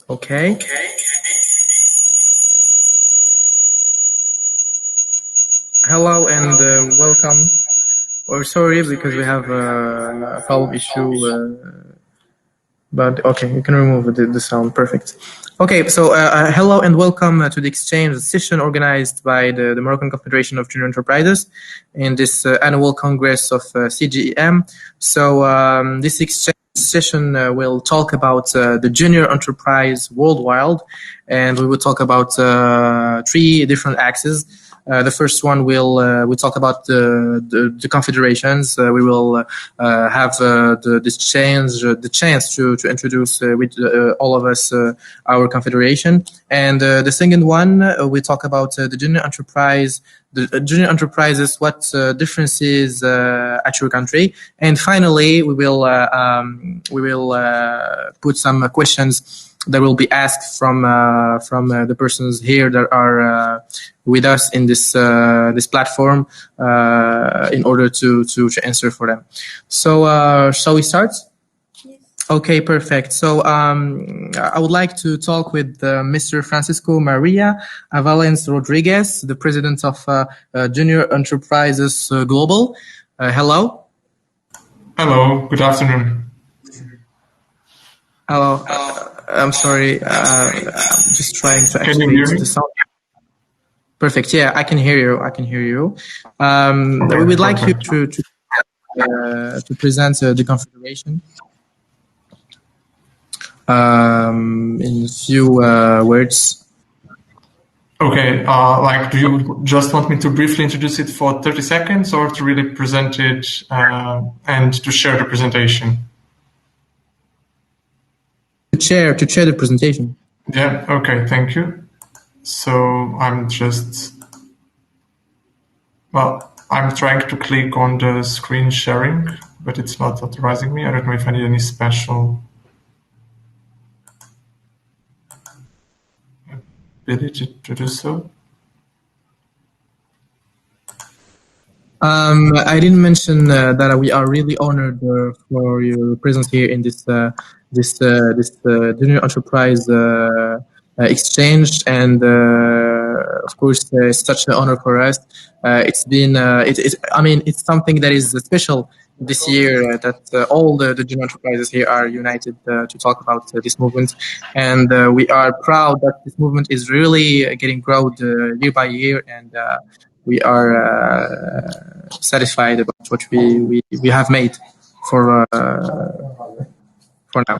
Okay. Hello and welcome. We're sorry because we have a problem issue, but okay, you can remove the sound. Perfect. Okay, so hello and welcome to the exchange session organized by the Moroccan Confederation of Junior-Entreprises in this annual Congress of CJEM. So this exchange session will talk about the junior enterprise worldwide, and we will talk about 3 different axes. The first one will talk about the confederations. We will have the chance to introduce with all of us our confederation, and the second one we talk about the junior enterprise. The junior enterprises, what differences at your country, and finally we will put some questions that will be asked from the persons here that are with us in this platform in order to answer for them. So shall we start? Yes. Okay, perfect. So I would like to talk with Mr. Francisco Maria AVELANS RODRIGUES, the president of Junior-Entreprises Global. Hello. Hello. Good afternoon. Hello. I'm sorry. I'm just trying to activate the sound. Perfect. Yeah, I can hear you. We would like you to present the confederation in a few words. Okay. Do you just want me to briefly introduce it for 30 seconds, or to really present it and to share the presentation? To share the presentation. Yeah. Okay. Thank you. So I'm trying to click on the screen sharing, but it's not authorizing me. I don't know if I need any special ability to do so. I didn't mention that we are really honored for your presence here in this junior enterprise exchange, and of course it's such an honor for us. It's been it's something that is special this year that all the junior enterprises here are united to talk about this movement, and we are proud that this movement is really getting growth year by year, and we are satisfied about what we have made for now.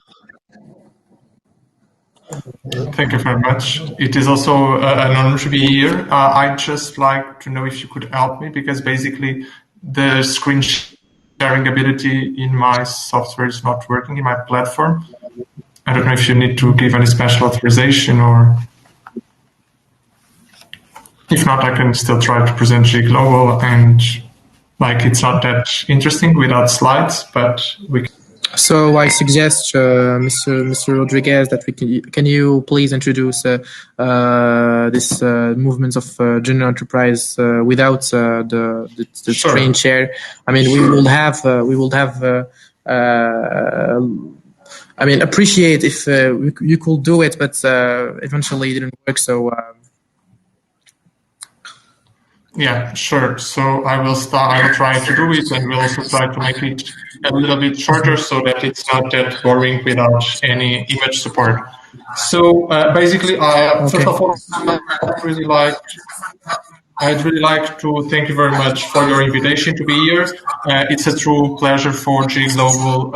Thank you very much. It is also an honor to be here. I'd just like to know if you could help me, because basically the screen sharing ability in my software is not working in my platform. I don't know if you need to give any special authorization, or if not, I can still try to present G Global, and it's not that interesting without slides, but we can. So I suggest, Mr. Rodriguez, that can you please introduce this movement of junior enterprise without the Sure. screen share? I mean, we will have appreciate if you could do it, but eventually it didn't work. So. Yeah, sure. So I will try to do it, and we'll also try to make it a little bit shorter so that it's not that boring without any image support. So basically, first of all, I'd really like to thank you very much for your invitation to be here. It's a true pleasure for G Global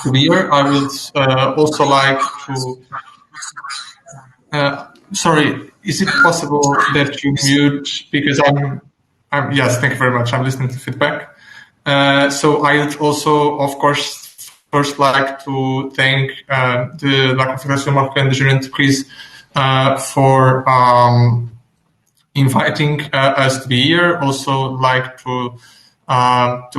to be here. I would also like to. Sorry. Is it possible that you mute, because yes, thank you very much. I'm listening to feedback. So I would also, of course, first like to thank the La Confédération Marocaines Junior-Entreprises for inviting us to be here. Also like to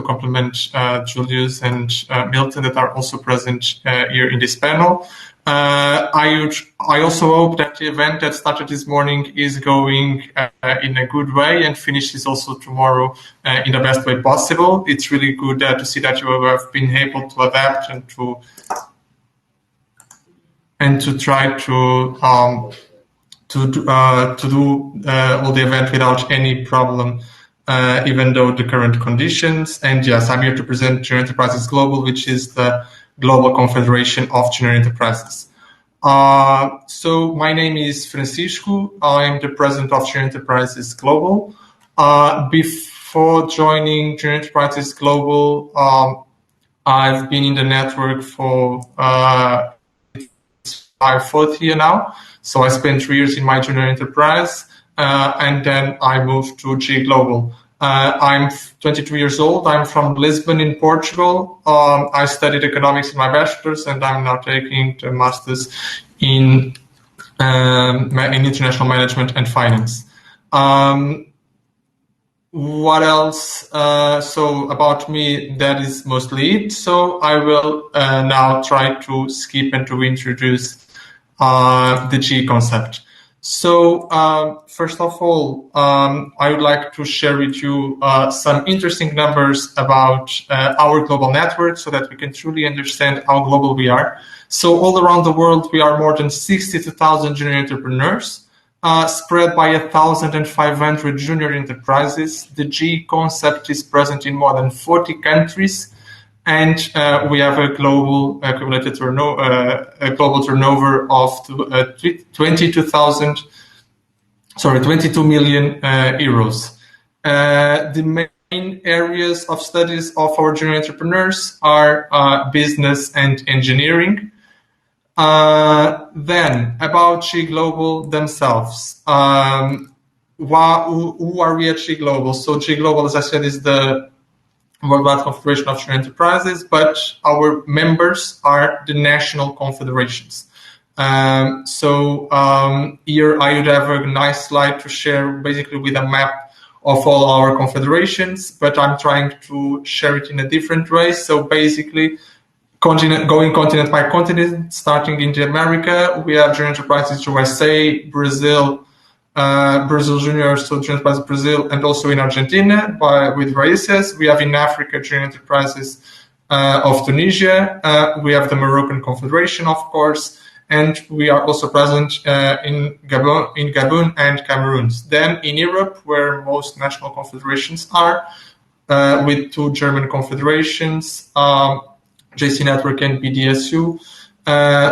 compliment Julius and Milton that are also present here in this panel. I also hope that the event that started this morning is going in a good way and finishes also tomorrow in the best way possible. It's really good to see that you have been able to adapt and and to try to do all the event without any problem, even though the current conditions. And yes, I'm here to present Junior-Entreprises Global, which is the global confederation of junior enterprises. So my name is Francisco. I'm the president of Junior-Entreprises Global. Before joining Junior-Entreprises Global, I've been in the network for my fourth year now. So I spent 3 years in my junior enterprise, and then I moved to G Global. I'm 22 years old. I'm from Lisbon in Portugal. I studied economics in my bachelor's, and I'm now taking the master's in international management and finance. What else? So about me, that is mostly it. So I will now try to skip and to introduce the G concept. So first of all, I would like to share with you some interesting numbers about our global network so that we can truly understand how global we are. So all around the world, we are more than 62,000 junior entrepreneurs, spread by 1,500 junior enterprises. The G concept is present in more than 40 countries. And we have a global accumulated turnover, of 22 million euros. The main areas of studies of our junior entrepreneurs are business and engineering. Then about G Global themselves. Who are we at G Global? So G Global, as I said, is the worldwide confederation of junior enterprises, but our members are the national confederations. Here I would have a nice slide to share, basically with a map of all our confederations, but I'm trying to share it in a different way. So basically, going continent by continent, starting in the America, we have junior enterprises USA, Brazil Junior, so Junior Enterprises Brazil, and also in Argentina with Raíces. We have in Africa Junior Enterprises of Tunisia. We have the Moroccan Confederation, of course, and we are also present in Gabon and Cameroon. Then in Europe, where most national confederations are, with 2 German confederations, JC Network and BDSU.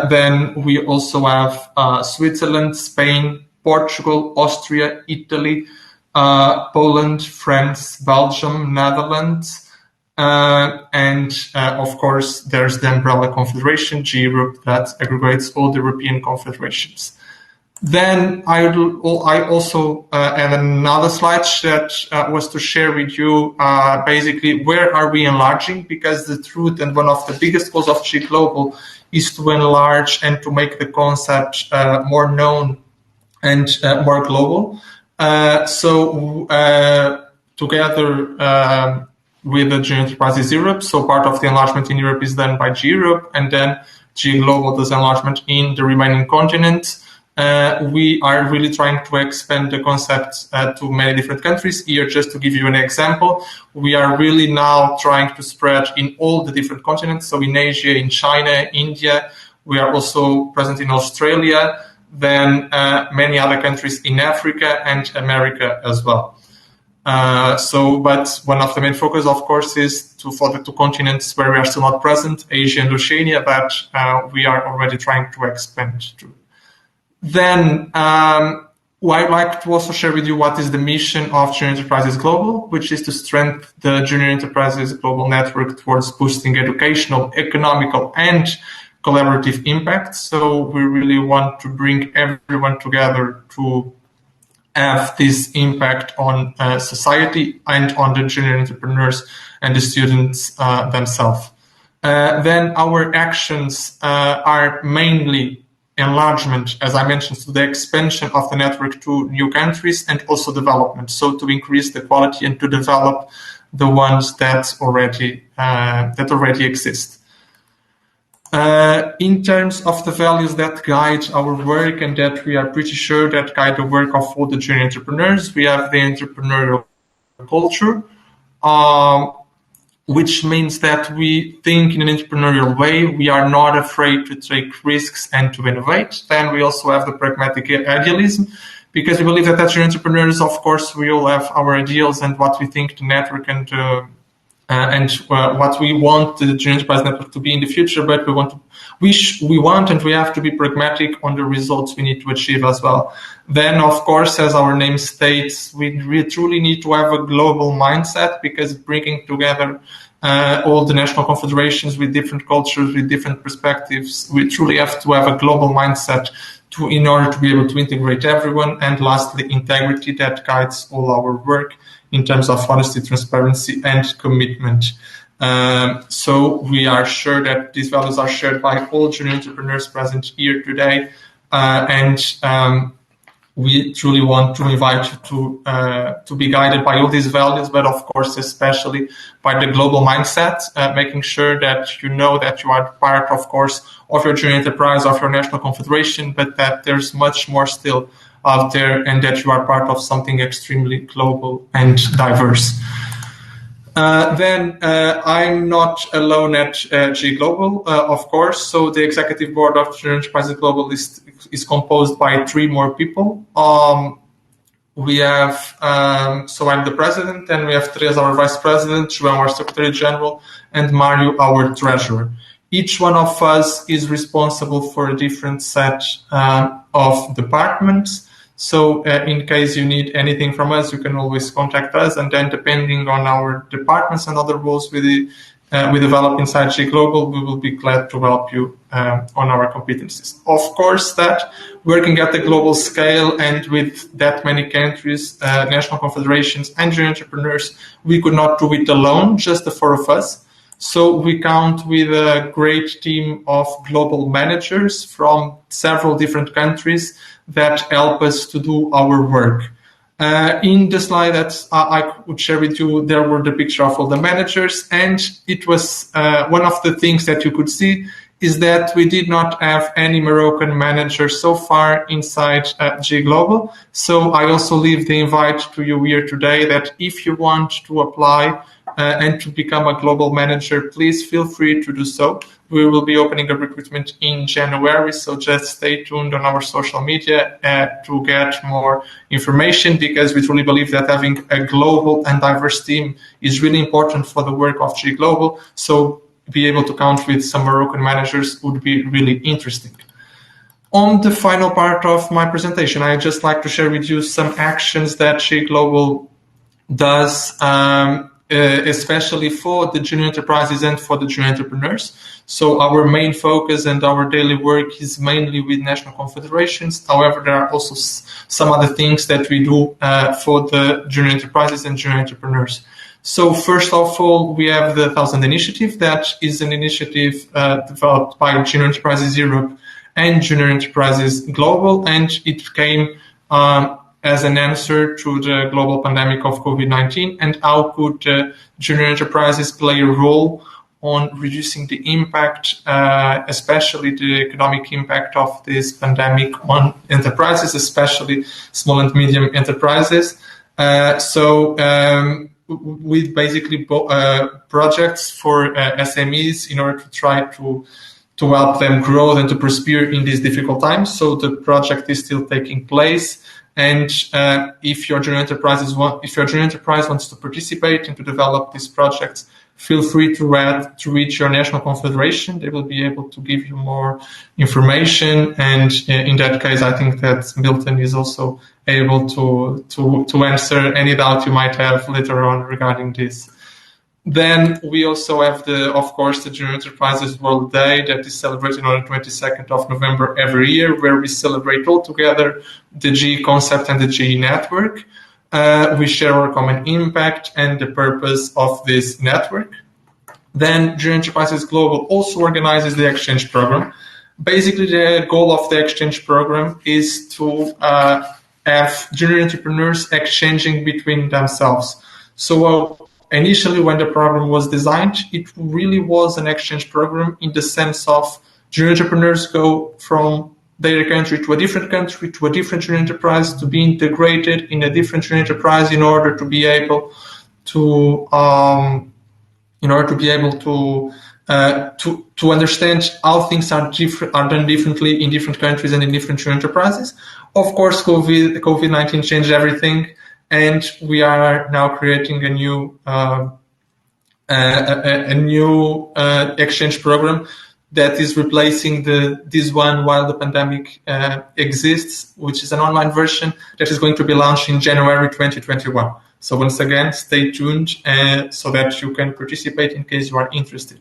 Then we also have Switzerland, Spain, Portugal, Austria, Italy, Poland, France, Belgium, Netherlands, and of course there's the umbrella confederation, G-Europe, that aggregates all the European confederations. Then I also have another slide that was to share with you basically where are we enlarging, because the truth and one of the biggest goals of G Global is to enlarge and to make the concept more known and more global. Together with the Junior Enterprises Europe, so part of the enlargement in Europe is done by G Europe, and then G Global does enlargement in the remaining continents. We are really trying to expand the concept to many different countries. Here, just to give you an example, we are really now trying to spread in all the different continents. So in Asia, in China, India, we are also present in Australia, then many other countries in Africa and America as well. But one of the main focus, of course, is for the 2 continents where we are still not present, Asia and Oceania, that we are already trying to expand to. Then I'd like to also share with you what is the mission of Junior Enterprises Global, which is to strengthen the Junior Enterprises Global network towards boosting educational, economical, and collaborative impact. So we really want to bring everyone together to have this impact on society and on the junior entrepreneurs and the students themselves. Then our actions are mainly enlargement, as I mentioned, to the expansion of the network to new countries, and also development, so to increase the quality and to develop the ones that already exist. In terms of the values that guide our work and that we are pretty sure that guide the work of all the junior entrepreneurs, we have the entrepreneurial culture. which means that we think in an entrepreneurial way. We are not afraid to take risks and to innovate. Then we also have the pragmatic idealism, because we believe that as entrepreneurs, of course, we all have our ideals and what we think the network and what we want the Junior Enterprise Network to be in the future, but we want and we have to be pragmatic on the results we need to achieve as well. Then, of course, as our name states, we truly need to have a global mindset, because bringing together all the national confederations with different cultures, with different perspectives, we truly have to have a global mindset in order to be able to integrate everyone. And lastly, integrity that guides all our work in terms of honesty, transparency, and commitment. So we are sure that these values are shared by all junior entrepreneurs present here today. We truly want to invite you to be guided by all these values, but of course, especially by the global mindset, making sure that you know that you are part, of course, of your junior enterprise, of your national confederation, but that there's much more still out there, and that you are part of something extremely global and diverse. I'm not alone at G Global, of course. So the executive board of Junior-Entreprises Global is composed by 3 more people. We have, so I'm the president, and we have Teresa, our vice president, João, our secretary general, and Mario, our treasurer. Each one of us is responsible for a different set of departments. So in case you need anything from us, you can always contact us. And then depending on our departments and other roles we develop inside G Global, we will be glad to help you on our competencies. Of course, that working at the global scale and with that many countries, national confederations, and junior entrepreneurs, we could not do it alone, just the 4 of us. So we count with a great team of global managers from several different countries that help us to do our work. In the slide that I would share with you, there were the picture of all the managers, and it was one of the things that you could see is that we did not have any Moroccan managers so far inside G Global. So I also leave the invite to you here today that if you want to apply and to become a global manager, please feel free to do so. We will be opening a recruitment in January, so just stay tuned on our social media to get more information, because we truly believe that having a global and diverse team is really important for the work of G Global. So be able to count with some Moroccan managers would be really interesting. On the final part of my presentation, I'd just like to share with you some actions that G Global does, especially for the junior enterprises and for the junior entrepreneurs. So our main focus and our daily work is mainly with national confederations. However, there are also some other things that we do for the junior enterprises and junior entrepreneurs. So first of all, we have the 1000 Initiative. That is an initiative developed by Junior Enterprises Europe and Junior Enterprises Global, and it came as an answer to the global pandemic of COVID-19, and how could junior enterprises play a role on reducing the impact, especially the economic impact of this pandemic on enterprises, especially small and medium enterprises. With basically projects for SMEs in order to try to help them grow and to prosper in these difficult times. So the project is still taking place. And if your junior enterprise wants to participate and to develop these projects, feel free to reach your national confederation. They will be able to give you more information. And in that case, I think that Milton is also able to answer any doubt you might have later on regarding this. Then we also have of course, the Junior Enterprises World Day that is celebrated on the 22nd of November every year, where we celebrate all together the G concept and the G network. We share our common impact and the purpose of this network. Then Junior Enterprises Global also organizes the exchange program. Basically, the goal of the exchange program is to have junior entrepreneurs exchanging between themselves. So initially, when the program was designed, it really was an exchange program in the sense of junior entrepreneurs go from their country to a different country, to a different junior enterprise, to be integrated in a different junior enterprise in order to be able to in order to be able to understand how things are done differently in different countries and in different enterprises. Of course, COVID-19 changed everything, and we are now creating a new exchange program that is replacing this one while the pandemic exists, which is an online version that is going to be launched in January 2021. So once again, stay tuned so that you can participate in case you are interested.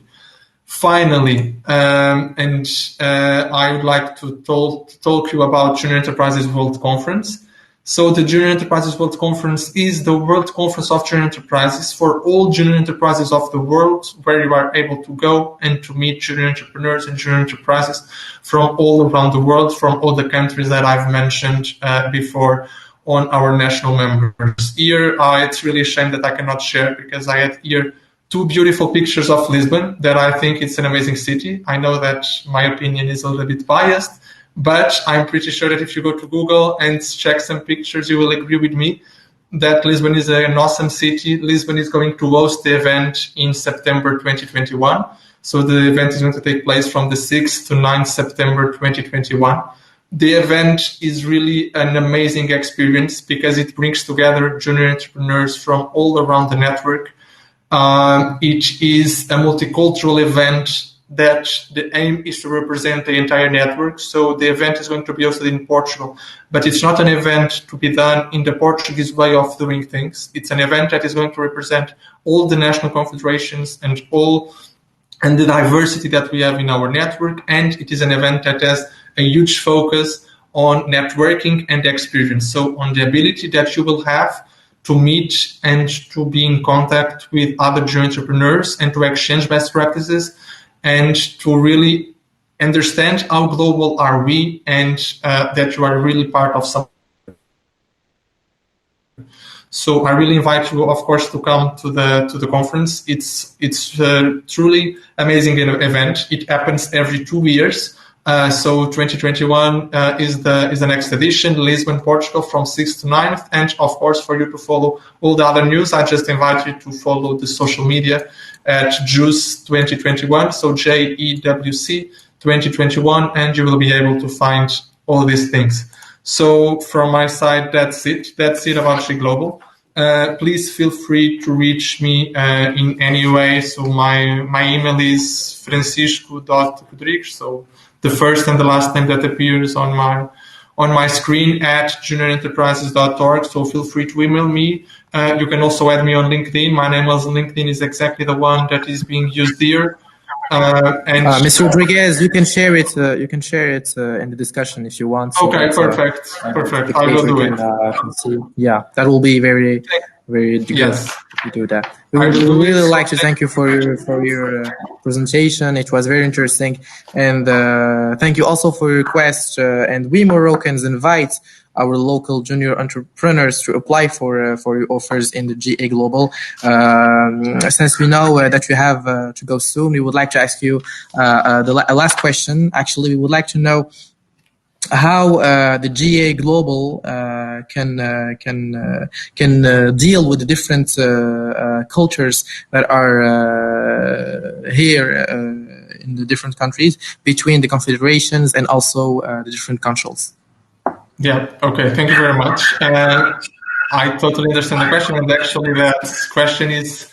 Finally, I would like to talk you about Junior-Entreprises World Conference. So the Junior-Entreprises World Conference is the World Conference of Junior Enterprises for all junior enterprises of the world, where you are able to go and to meet junior entrepreneurs and junior enterprises from all around the world, from all the countries that I've mentioned before on our national members. Here, it's really a shame that I cannot share, because I had here 2 beautiful pictures of Lisbon that I think it's an amazing city. I know that my opinion is a little bit biased, but I'm pretty sure that if you go to Google and check some pictures, you will agree with me that Lisbon is an awesome city. Lisbon is going to host the event in September 2021. So the event is going to take place from the 6th to 9th September 2021. The event is really an amazing experience because it brings together junior entrepreneurs from all around the network. It is a multicultural event that the aim is to represent the entire network. So the event is going to be hosted in Portugal, but it's not an event to be done in the Portuguese way of doing things. It's an event that is going to represent all the national confederations and the diversity that we have in our network. And it is an event that has a huge focus on networking and experience. So on the ability that you will have to meet and to be in contact with other junior entrepreneurs and to exchange best practices and to really understand how global are we, and that you are really part of something. So I really invite you, of course, to come to the conference. It's a truly amazing event. It happens every 2 years. So 2021 is the next edition, Lisbon, Portugal, from 6th to 9th. And of course, for you to follow all the other news, I just invite you to follow the social media at JEWC 2021, so JEWC 2021, and you will be able to find all these things. So from my side, that's it. That's it about She Global. Please feel free to reach me in any way. So my email is francisco.rodrigues, so the first and the last name that appears on my screen at juniorenterprises.org. So feel free to email me. You can also add me on LinkedIn. My name on LinkedIn is exactly the one that is being used here. Ms. Rodriguez, you can share it. You can share it in the discussion if you want. So okay, perfect. Perfect. I will do it. Yeah, that will be very, very good. Yes. If you do that. We would really like to thank you for your presentation. It was very interesting, and thank you also for your request. And we Moroccans invite our local junior entrepreneurs to apply for your offers in the GA Global. Since we know that you have to go soon, we would like to ask you the last question. Actually, we would like to know how the GA Global can deal with the different cultures that are here in the different countries, between the confederations and also the different councils. Yeah. Okay. Thank you very much. I totally understand the question, and actually, that question is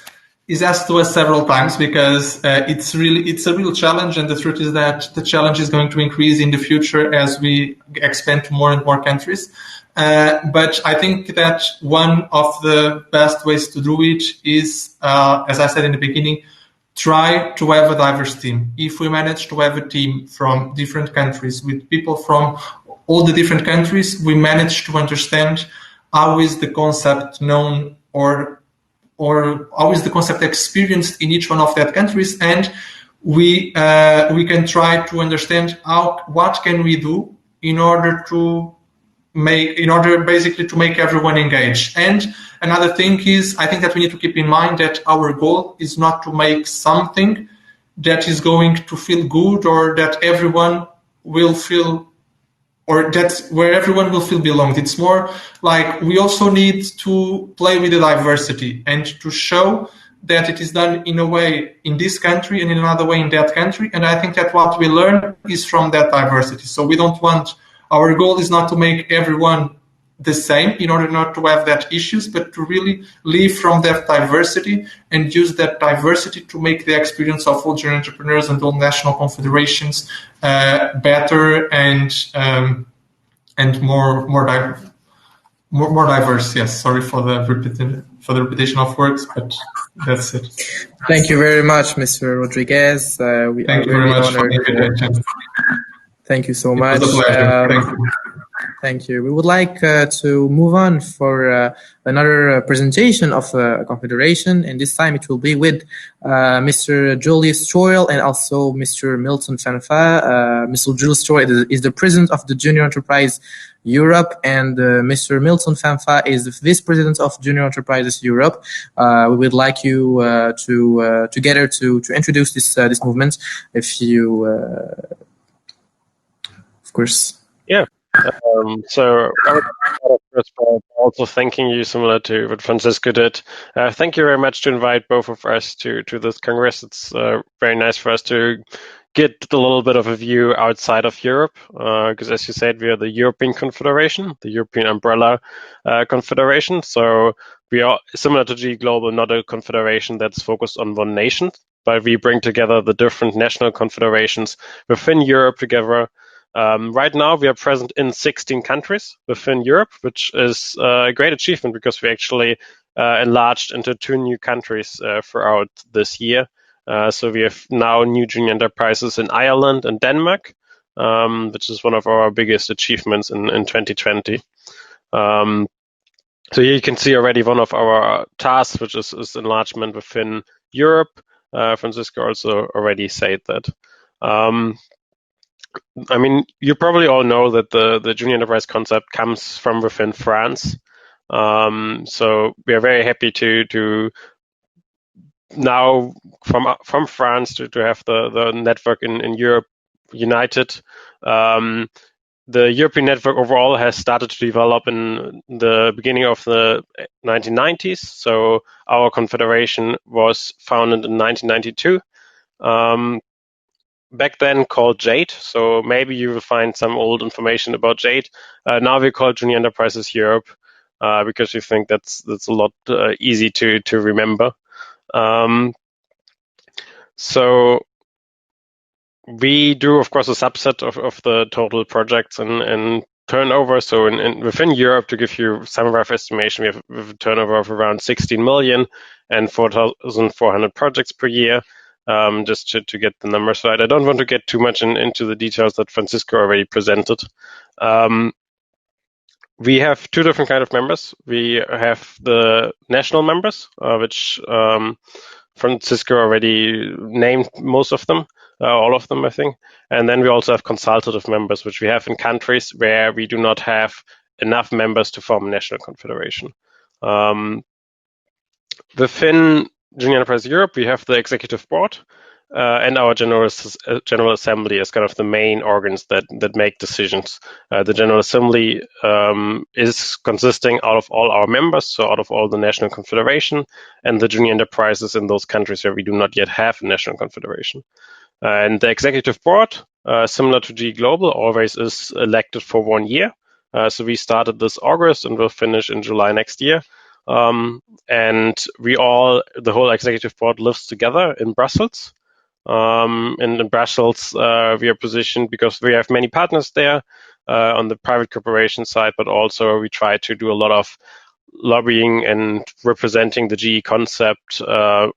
asked to us several times because it's a real challenge, and the truth is that the challenge is going to increase in the future as we expand to more and more countries. But I think that one of the best ways to do it is, as I said in the beginning, try to have a diverse team. If we manage to have a team from different countries with people from all the different countries, we manage to understand how is the concept known or how is the concept experienced in each one of that countries, and we can try to understand what can we do in order basically to make everyone engaged. And another thing is, I think that we need to keep in mind that our goal is not to make something that is going to feel good or that everyone will feel, or that's where everyone will feel belonged. It's more like we also need to play with the diversity and to show that it is done in a way in this country and in another way in that country. And I think that what we learn is from that diversity. So we don't want, our goal is not to make everyone the same in order not to have that issues, but to really live from that diversity and use that diversity to make the experience of all junior entrepreneurs and all national confederations better and more diverse. Yes, sorry for the repetition of words, but that's it. Thank you very much, Mr. Rodriguez. Thank you very much for the invitation. Thank you so much. It was a pleasure. Thank you. Thank you. We would like to move on for another presentation of Confederation, and this time it will be with Mr. Julius STOERRLE and also Mr. Milton FANFA. Mr. Julius STOERRLE is the President of the Junior-Enterprise Europe, and Mr. Milton FANFA is the Vice-president of Junior-Enterprises Europe. We would like you together to introduce this movement, if you, of course. Yeah. So I would start first by also thanking you, similar to what Francisco did. Thank you very much to invite both of us to this Congress. It's very nice for us to get a little bit of a view outside of Europe, because as you said, we are the European Confederation, the European umbrella confederation. So we are, similar to G Global, not a confederation that's focused on one nation, but we bring together the different national confederations within Europe together. Right now, we are present in 16 countries within Europe, which is a great achievement because we actually enlarged into 2 new countries throughout this year. So we have now new junior enterprises in Ireland and Denmark, which is one of our biggest achievements in 2020. So here you can see already one of our tasks, which is enlargement within Europe. Francisco also already said that. I mean, you probably all know that the junior enterprise concept comes from within France. So we are very happy to now from France to have the network in Europe united. The European network overall has started to develop in the beginning of the 1990s. So our confederation was founded in 1992. Back then called JADE, so maybe you will find some old information about JADE. Now we call Junior Enterprises Europe because we think that's a lot easy to remember. So we do, of course, a subset of the total projects and turnover. So within Europe, to give you some rough estimation, we have a turnover of around 16 million and 4,400 projects per year. Just to get the numbers right. I don't want to get too much into the details that Francisco already presented. We have 2 different kinds of members. We have the national members, which Francisco already named most of them, all of them, I think. And then we also have consultative members, which we have in countries where we do not have enough members to form a national confederation. Within Junior Enterprise Europe, we have the executive board and our general assembly as kind of the main organs that make decisions. The general assembly is consisting out of all our members, so out of all the national confederation and the junior enterprises in those countries where we do not yet have a national confederation. And the executive board, similar to G Global, always is elected for 1 year. So we started this August and will finish in July next year. And the whole executive board lives together in Brussels. And in Brussels, we are positioned because we have many partners there on the private corporation side, but also we try to do a lot of lobbying and representing the GE concept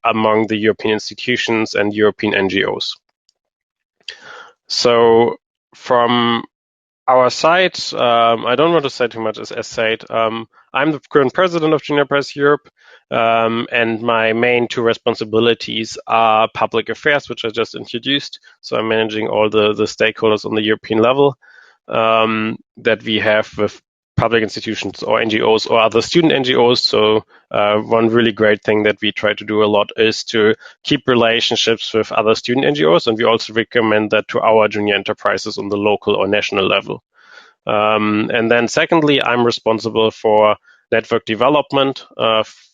among the European institutions and European NGOs. So from our side, I don't want to say too much as said. I'm the current president of Junior Enterprise Europe, and my main 2 responsibilities are public affairs, which I just introduced. So I'm managing all the stakeholders on the European level that we have with public institutions or NGOs or other student NGOs. So one really great thing that we try to do a lot is to keep relationships with other student NGOs, and we also recommend that to our junior enterprises on the local or national level. And then secondly, I'm responsible for network development,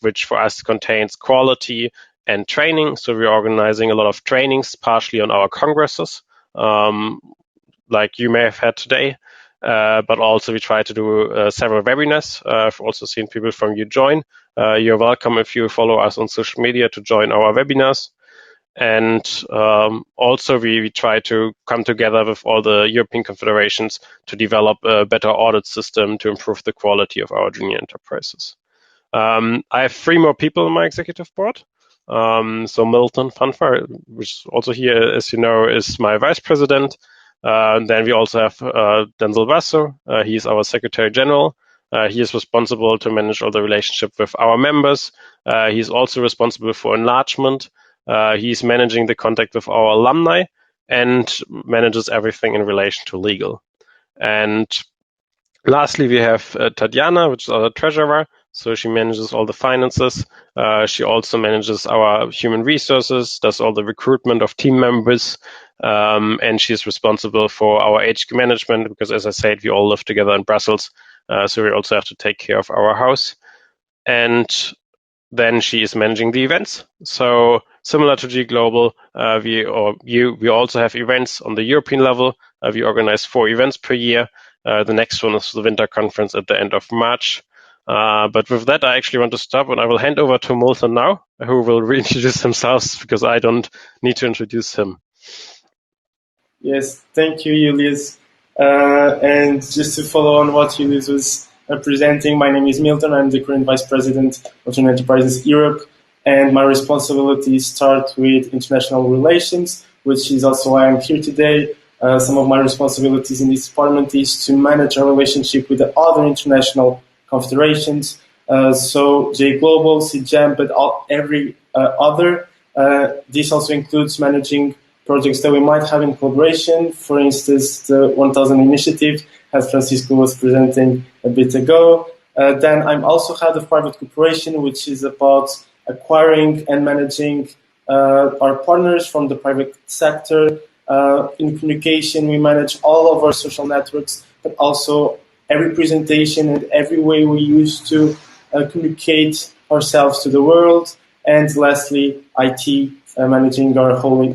which for us contains quality and training. So we're organizing a lot of trainings, partially on our congresses, like you may have had today. But also we try to do several webinars. I've also seen people from you join. You're welcome if you follow us on social media to join our webinars. And also we try to come together with all the European confederations to develop a better audit system to improve the quality of our junior enterprises. I have 3 more people on my executive board. So Milton FANFA, which is also here, as you know, is my vice president. Then we also have Denzel Basso. He's our secretary general. He is responsible to manage all the relationship with our members. He's also responsible for enlargement. He's managing the contact with our alumni and manages everything in relation to legal. And lastly, we have Tatiana, which is our treasurer. So she manages all the finances. She also manages our human resources, does all the recruitment of team members, and she's responsible for our HQ management because, as I said, we all live together in Brussels, so we also have to take care of our house. And then she is managing the events. So similar to G Global, we also have events on the European level. We organize 4 events per year. The next one is the Winter Conference at the end of March. But with that, I actually want to stop, and I will hand over to Milton now, who will reintroduce himself because I don't need to introduce him. Yes, thank you, Julius. And just to follow on what Julius was presenting, my name is Milton. I'm the current Vice President of Junior-Entreprises Europe, and my responsibilities start with international relations, which is also why I'm here today. Some of my responsibilities in this department is to manage our relationship with the other international confederations, so J Global, CJEM, but every other. This also includes managing projects that we might have in collaboration. For instance, the 1000 initiative, as Francisco was presenting a bit ago. Then I'm also head of private cooperation, which is about acquiring and managing our partners from the private sector. In communication, we manage all of our social networks, but also every presentation and every way we use to communicate ourselves to the world. And lastly, IT, managing our whole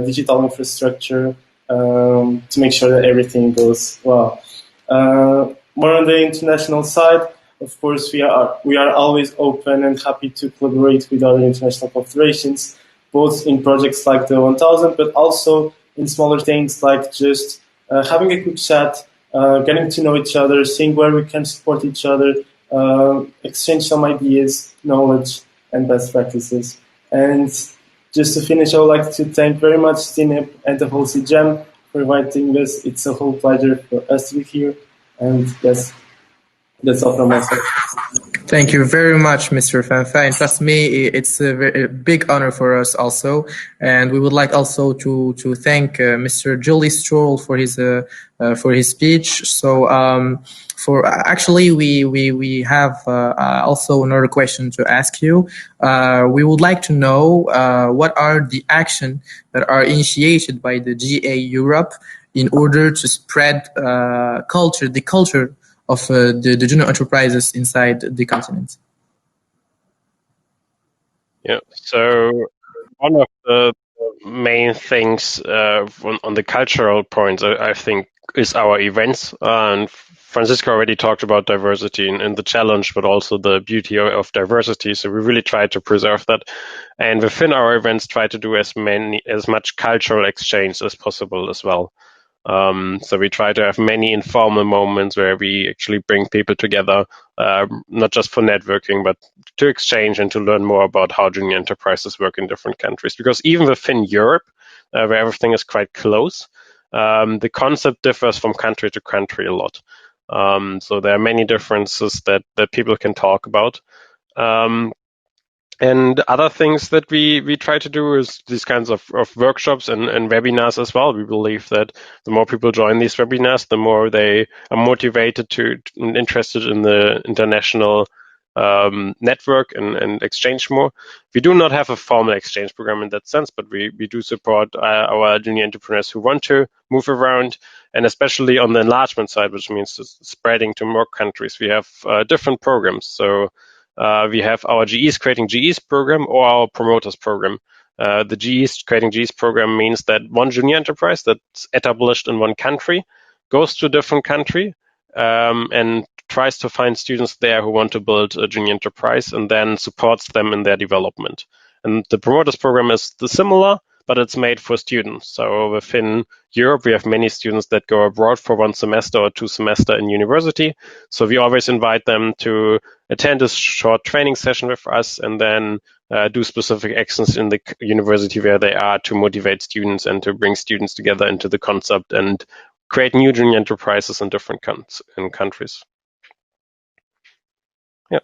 digital infrastructure to make sure that everything goes well. More on the international side, of course, we are always open and happy to collaborate with other international confederations, both in projects like the 1000, but also in smaller things like just having a quick chat, getting to know each other, seeing where we can support each other, exchange some ideas, knowledge, and best practices. And just to finish, I would like to thank very much Zineb and the whole CJEM for inviting us. It's a whole pleasure for us to be here. And yes, that's all from myself. Thank you very much, Mr. FANFA. And trust me, it's a big honor for us also. And we would like also to thank Mr. Julius STOERRLE for his speech. So actually we have also another question to ask you. We would like to know what are the actions that are initiated by the GA Europe in order to spread the culture of the junior enterprises inside the continent. Yeah, so one of the main things on the cultural points, I think, is our events. And Francisco already talked about diversity and the challenge, but also the beauty of diversity. So we really try to preserve that. And within our events, try to do as much cultural exchange as possible as well. So we try to have many informal moments where we actually bring people together, not just for networking, but to exchange and to learn more about how junior enterprises work in different countries. Because even within Europe, where everything is quite close, the concept differs from country to country a lot. So there are many differences that people can talk about. And other things that we try to do is these kinds of workshops and webinars as well. We believe that the more people join these webinars, the more they are motivated and interested in the international network and exchange more. We do not have a formal exchange program in that sense, but we do support our junior entrepreneurs who want to move around, and especially on the enlargement side, which means spreading to more countries. We have different programs. So we have our GEs Creating GEs program or our Promoters program. The GEs Creating GEs program means that one junior enterprise that's established in one country goes to a different country and tries to find students there who want to build a junior enterprise and then supports them in their development. And the Promoters program is similar, but it's made for students. So within Europe, we have many students that go abroad for 1 semester or 2 semesters in university. So we always invite them to attend a short training session with us and then do specific actions in the university where they are to motivate students and to bring students together into the concept and create new junior enterprises in different countries. Yeah.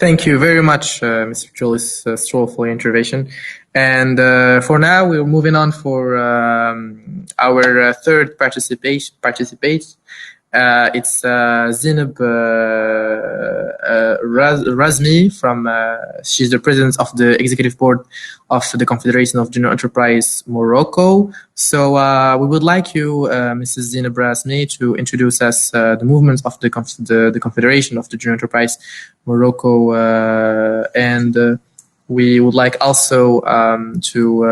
Thank you very much, Mr. Julius STOERRLE, for your intervention. And for now, we're moving on for our third participate. It's Zineb RAZMI from, she's the president of the executive board of the Confederation of Junior-Entreprises Morocco. So we would like you, Mrs. Zineb RAZMI, to introduce us the movements of the Confederation of the Junior-Entreprise Morocco, and we would like also to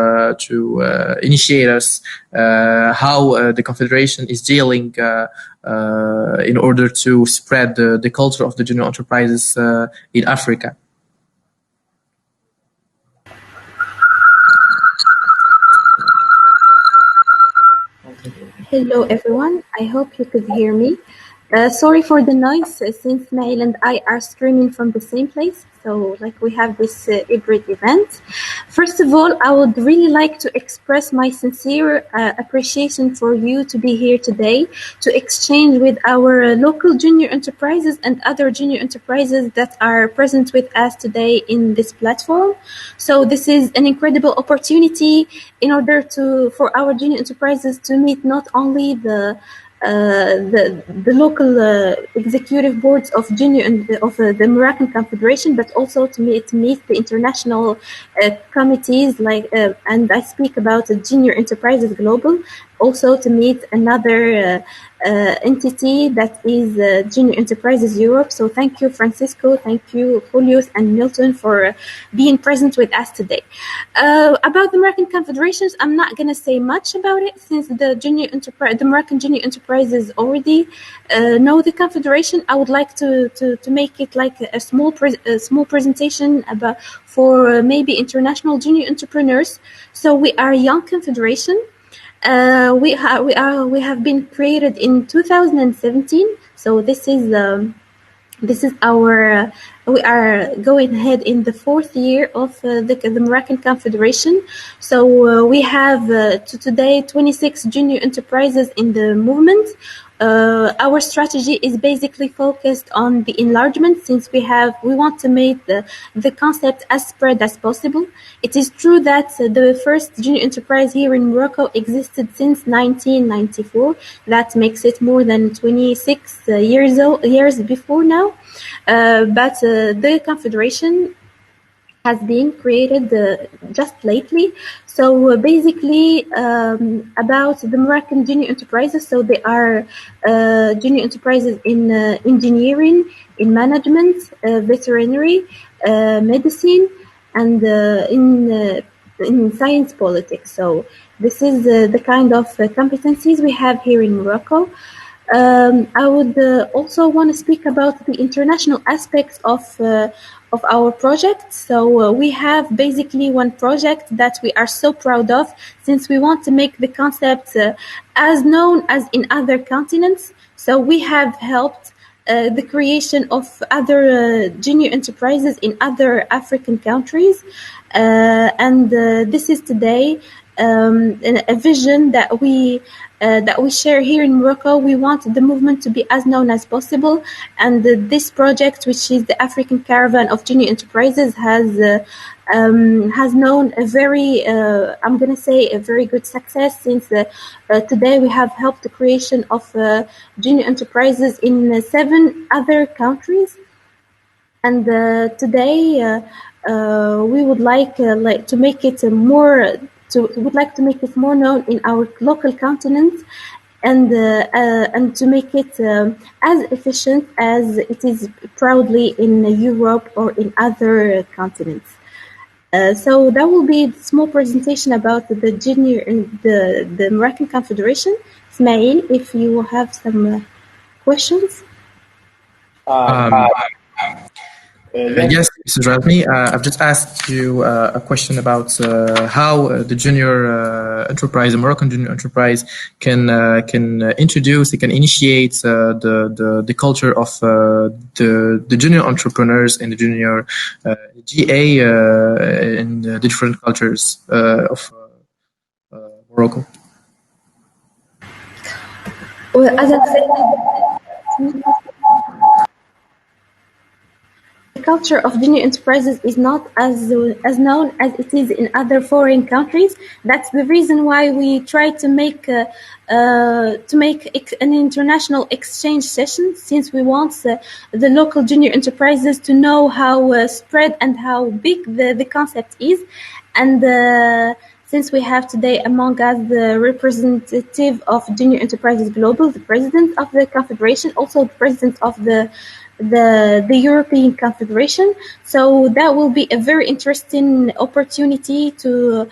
initiate us how the Confederation is dealing in order to spread the culture of the junior enterprises in Africa. Hello everyone, I hope you could hear me. Sorry for the noise, since Mail and I are streaming from the same place, so we have this hybrid event. First of all, I would really like to express my sincere appreciation for you to be here today to exchange with our local junior enterprises and other junior enterprises that are present with us today in this platform. So this is an incredible opportunity in order for our junior enterprises to meet not only the local executive boards of the Moroccan Confederation, but also to meet the international committees, and I speak about Junior Enterprises Global, also to meet another entity that is Junior Enterprises Europe. So thank you, Francisco, thank you, Julius and Milton, for being present with us today. About the Moroccan Confederations, I'm not going to say much about it since the Moroccan Junior Enterprises already know the Confederation. I would like to make it like a small presentation for maybe international junior entrepreneurs. So we are a young confederation. We have been created in 2017. So this is our we are going ahead in the 4th year of the Moroccan Confederation. So we have today 26 junior enterprises in the movement. Our strategy is basically focused on the enlargement, since we want to make the concept as spread as possible. It is true that the first junior enterprise here in Morocco existed since 1994. That makes it more than 26 years before now. But the Confederation has been created just lately. So basically about the Moroccan junior enterprises, so they are junior enterprises in engineering, in management, veterinary, medicine, and in science politics. So this is the kind of competencies we have here in Morocco. I would also want to speak about the international aspects of our project. So we have basically one project that we are so proud of, since we want to make the concept as known as in other continents. So we have helped the creation of other junior enterprises in other African countries. And this is today a vision that we share here in Morocco. We want the movement to be as known as possible, and this project, which is the African Caravan of Junior Enterprises, has known a very, I'm going to say, a very good success, since today we have helped the creation of junior enterprises in 7 other countries, and today we would like to make it more. So we would like to make it more known in our local continent, and to make it as efficient as it is proudly in Europe or in other continents. So that will be a small presentation about the Moroccan Confederation. Ismail, if you have some questions. Yes, Mrs. Razmi, I've just asked you a question about how the junior enterprise, the Moroccan junior enterprise, can introduce, it can initiate the culture of the junior entrepreneurs and the junior GA in the different cultures of Morocco. Well, as I said, the culture of junior enterprises is not as known as it is in other foreign countries. That's the reason why we try to make an international exchange session, since we want the local junior enterprises to know how spread and how big the concept is. And since we have today among us the representative of Junior Enterprises Global, the president of the Confederation, also the president of the European Confederation. So that will be a very interesting opportunity to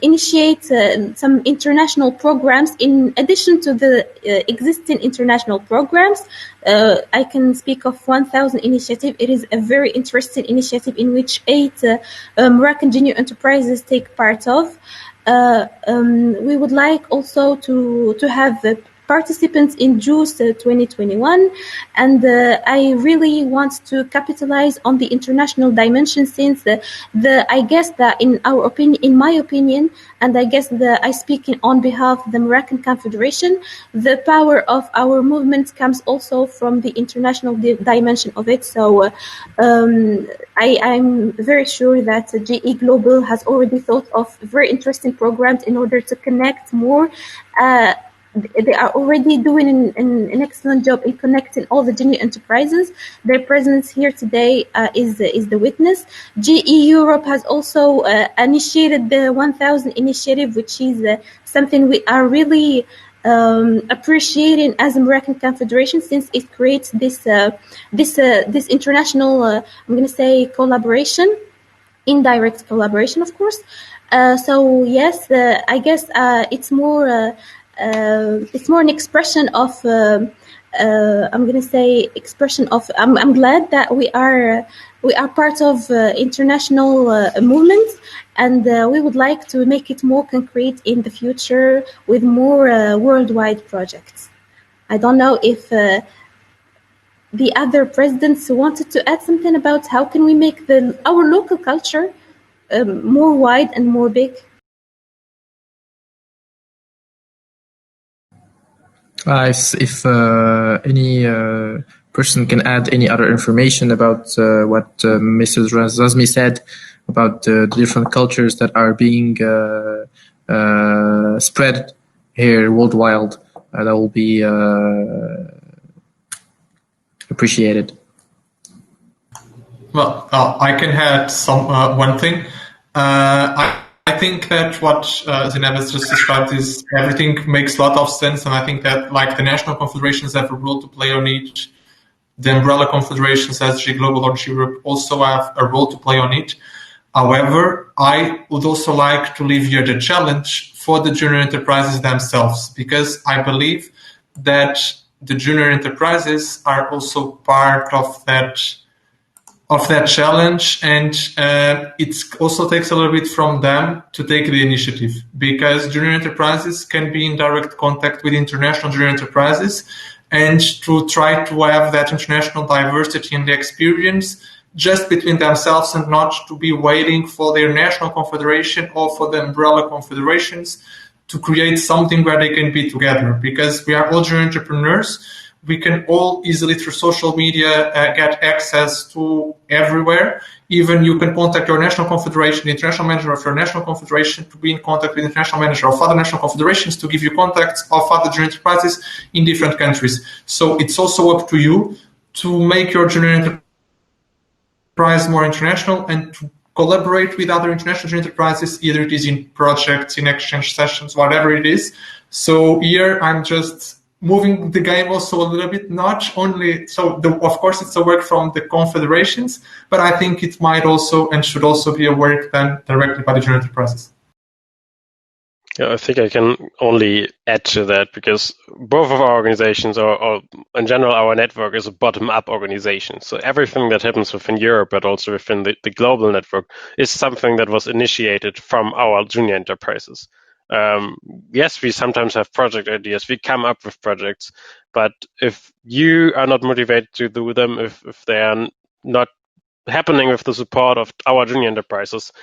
initiate some international programs in addition to the existing international programs. I can speak of 1,000 initiative. It is a very interesting initiative in which 8 Moroccan junior enterprises take part of. We would like also to have participants in JUICE 2021, and I really want to capitalize on the international dimension, since I guess that in my opinion, and I guess that I speak on behalf of the Moroccan Confederation, the power of our movement comes also from the international dimension of it. So I'm very sure that GE Global has already thought of very interesting programs in order to connect more. They are already doing an excellent job in connecting all the junior enterprises. Their presence here today is the witness. GE Europe has also initiated the 1,000 initiative, which is something we are really appreciating as a Moroccan Confederation, since it creates this international, I'm going to say, collaboration, indirect collaboration, of course. So yes, I guess it's more an expression of I'm going to say expression of I'm glad that we are part of international movement, and we would like to make it more concrete in the future with more worldwide projects. I don't know if the other presidents wanted to add something about how can we make our local culture more wide and more big. If any person can add any other information about what Mrs. Razmi said about the different cultures that are being spread here worldwide, that will be appreciated. Well, I can add one thing. I think that what Zineb has just described is everything makes a lot of sense, and I think that like the national confederations have a role to play on it, the umbrella confederations as G Global or G Europe also have a role to play on it. However, I would also like to leave here the challenge for the junior enterprises themselves, because I believe that the junior enterprises are also part of that challenge, and it also takes a little bit from them to take the initiative, because junior enterprises can be in direct contact with international junior enterprises, and to try to have that international diversity and the experience just between themselves, and not to be waiting for their national confederation or for the umbrella confederations to create something where they can be together, because we are all junior entrepreneurs. We can all easily through social media get access to everywhere. Even you can contact your national confederation, the international manager of your national confederation, to be in contact with the international manager of other national confederations, to give you contacts of other junior enterprises in different countries. So it's also up to you to make your junior enterprise more international and to collaborate with other international junior enterprises, either it is in projects, in exchange sessions, whatever it is, So here I'm just moving the game also a little bit, not only, of course it's a work from the confederations, but I think it might also and should also be a work done directly by the Junior-Entreprises. Yeah, I think I can only add to that, because both of our organizations, or in general, our network is a bottom-up organization. So everything that happens within Europe, but also within the global network, is something that was initiated from our junior enterprises. Yes, we sometimes have project ideas. We come up with projects, but if you are not motivated to do them, if they are not happening with the support of our junior enterprises,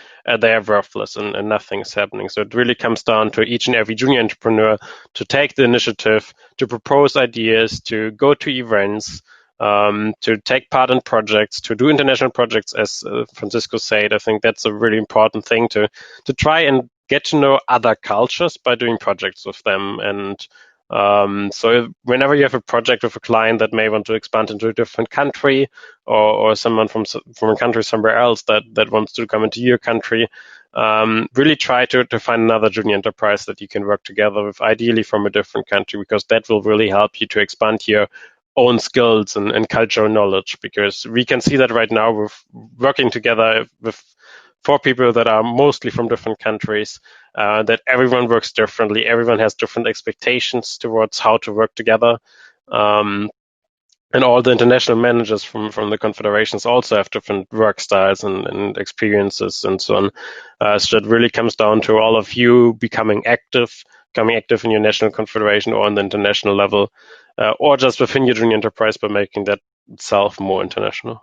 they are worthless and nothing's happening. So it really comes down to each and every junior entrepreneur to take the initiative, to propose ideas, to go to events, to take part in projects, to do international projects, as Francisco said. I think that's a really important thing, to try and get to know other cultures by doing projects with them. And so whenever you have a project with a client that may want to expand into a different country, or someone from a country somewhere else that wants to come into your country, really try to find another junior enterprise that you can work together with, ideally from a different country, because that will really help you to expand your own skills and cultural knowledge. Because we can see that right now with working together with 4 people that are mostly from different countries, that everyone works differently. Everyone has different expectations towards how to work together. And all the international managers from the confederations also have different work styles and experiences and so on. So it really comes down to all of you becoming active in your national confederation or on the international level, or just within your junior enterprise by making that itself more international.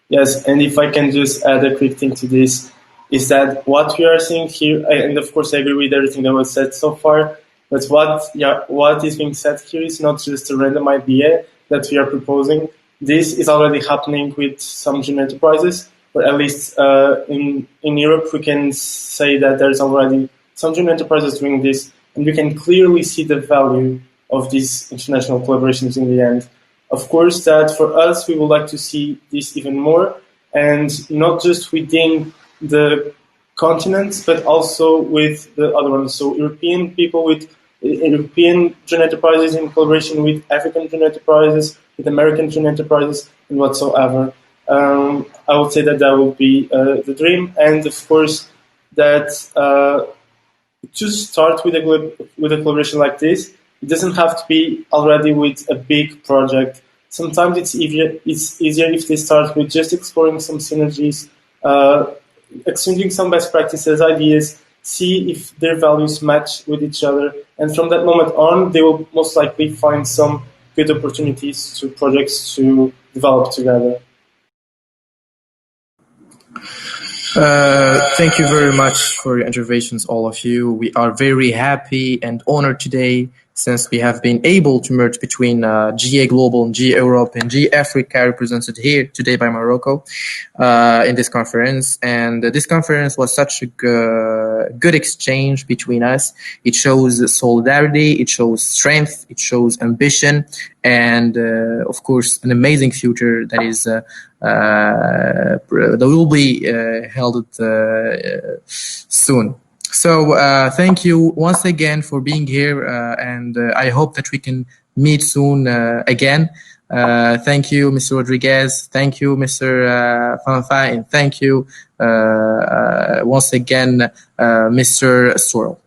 Yes, and if I can just add a quick thing to this, is that what we are seeing here, and of course I agree with everything that was said so far, but what is being said here is not just a random idea that we are proposing. This is already happening with some junior enterprises, or at least in Europe we can say that there's already some junior enterprises doing this, and we can clearly see the value of these international collaborations in the end. Of course, that for us, we would like to see this even more, and not just within the continents, but also with the other ones. So European people with European junior enterprises in collaboration with African junior enterprises, with American junior enterprises, and whatsoever. I would say that would be the dream, and of course, that to start with a collaboration like this, it doesn't have to be already with a big project. Sometimes it's easier if they start with just exploring some synergies, exchanging some best practices, ideas, see if their values match with each other. And from that moment on, they will most likely find some good opportunities to projects to develop together. Thank you very much for your interventions, all of you. We are very happy and honored today, since we have been able to merge between GA Global and GA Europe and GA Africa, represented here today by Morocco in this conference. And this conference was such a good exchange between us. It shows solidarity, it shows strength, it shows ambition, and of course an amazing future that is that will be held soon. So thank you once again for being here, and I hope that we can meet soon again. Thank you, Mr. Rodriguez. Thank you, Mr. FANFA, and thank you once again, Mr. STOERRLE.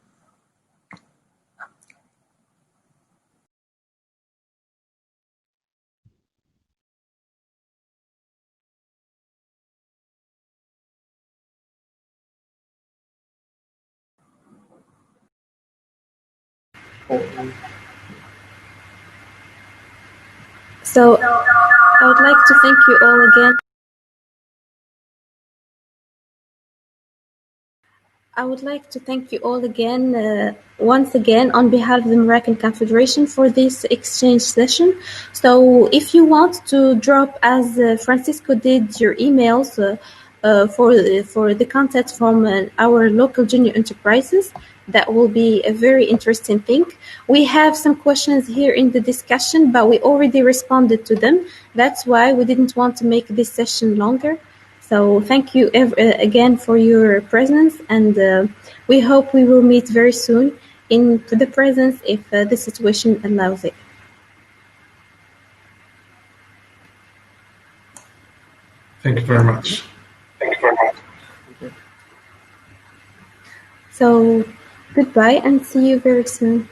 So I would like to thank you all again. I would like to thank you all again, once again, on behalf of the Moroccan Confederation for this exchange session. So if you want to drop, as Francisco did, your emails for the contact from our local junior enterprises, that will be a very interesting thing. We have some questions here in the discussion, but we already responded to them. That's why we didn't want to make this session longer. So thank you again for your presence, and we hope we will meet very soon. into the presence if the situation allows it. Thank you very much. So, goodbye and see you very soon.